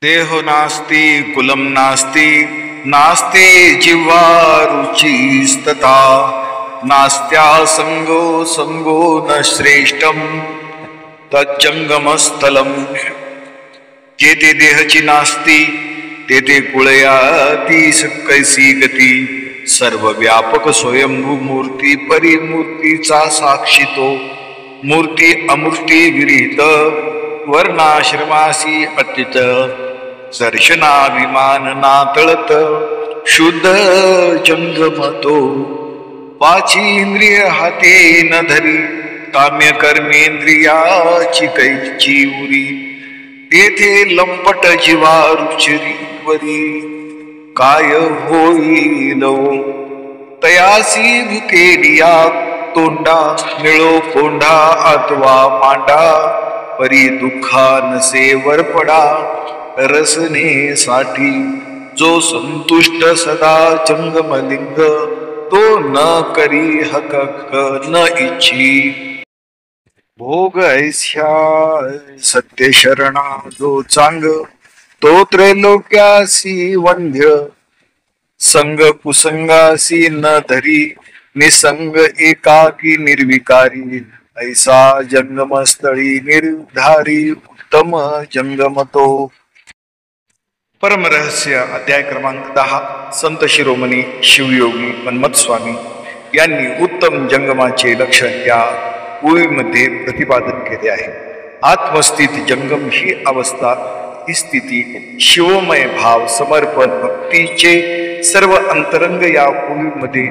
देहो नास्ति कुलम नास्ति नास्ति जिह्वा रुचिस्तथा नास्त्या संगो संगो न श्रेष्ठम तज्जंगमस्थलम। जेथे देहची नास्ती तेथे कुळयाती कैसी गती। सर्व व्यापक स्वयंभू मूर्ती परिमूर्तीचा साक्षी तो। मूर्ती अमूर्ती विरहित वर्णाश्रमासी अतीत। दर्शनाभिमान नातळत शुद्ध जंगमतो। पाची इंद्रिय हाती न धरी काम्य कर्मेंद्रियाची कैची उरी। तेथे लंपट जीवा रुचिरीवरी काय होईल तयासी भुकेलिया तोंडा मिळो कोंढा अथवा मांडा। परी दुःखा नसे वरपडा रसनेसाठी। जो संतुष्ट सदा जंगमलिंग तो न करी हक न इच्छी। भोग ऐस्या सत्य शरणा जो चांग तो त्रैलोक्यासी वंद्य। संग कुसंगासी न धरी निसंग एकाकी निर्विकारी। ऐसा जंगमस्थळी निर्धारी उत्तम जंगमतो। परमरहस्य अध्याय क्रमांक 10। संत शिरोमणी शिवयोगी मन्मथ स्वामी यांनी उत्तम जंगमाचे लक्षण या ओळीमध्ये प्रतिपादन केले आहे। आत्मस्थित जंगम ही अवस्था ही स्थिती शिवमय भाव समर्पण भक्तीचे सर्व अंतरंग या ओळीमध्ये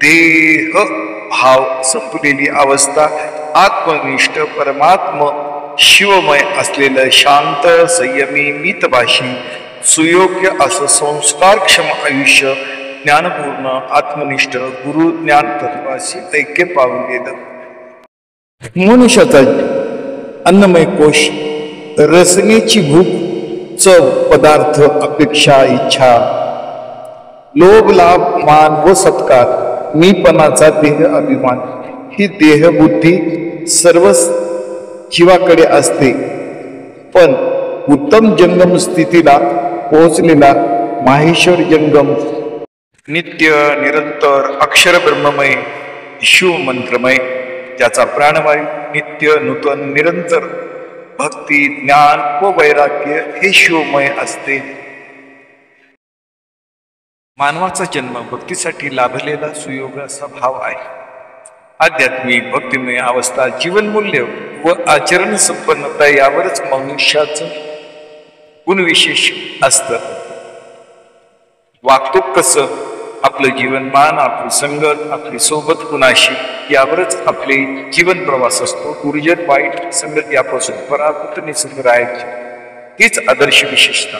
देह भाव संपलेली अवस्था। आत्मनिष्ठ परमात्म शिवमय असलेलं शांत संयमी मितभाषी सुयोग्य असं संस्कारक्षम आयुष्य ज्ञानपूर्ण आत्मनिष्ठ गुरु ज्ञान तत्वाशी ऐक्य पावलेलं। मनुष्याचा अन्नमय कोश रसनेची भूक चव पदार्थ अपेक्षा इच्छा लोभ लाभ मान व सत्कार मीपणाचा देह अभिमान ही देहबुद्धी सर्व जीवाकडे असते। पण उत्तम जंगम स्थितीला पोहोचलेला माहेश्वर जंगम नित्य निरंतर अक्षर ब्रह्ममय शिव मंत्रमय ज्याचा प्राणवायू नित्य नूतन निरंतर भक्ती ज्ञान व वैराग्य हे शिवमय असते। मानवाचा जन्म भक्तीसाठी लाभलेला सुयोग असा भाव आहे। आध्यात्मिक भक्तिमय अवस्था जीवनमूल्य व आचरण संपन्नता यावरच मनुष्याचं गुणविशेष असतं। वागतो कसं आपलं जीवनमान आपली संगत आपली सोबत कुणाशी यावरच आपले जीवन प्रवास असतो। दुर्जन वाईट संगत यापासून पराभूत निसर्ग राहायची हीच आदर्श विशेषता।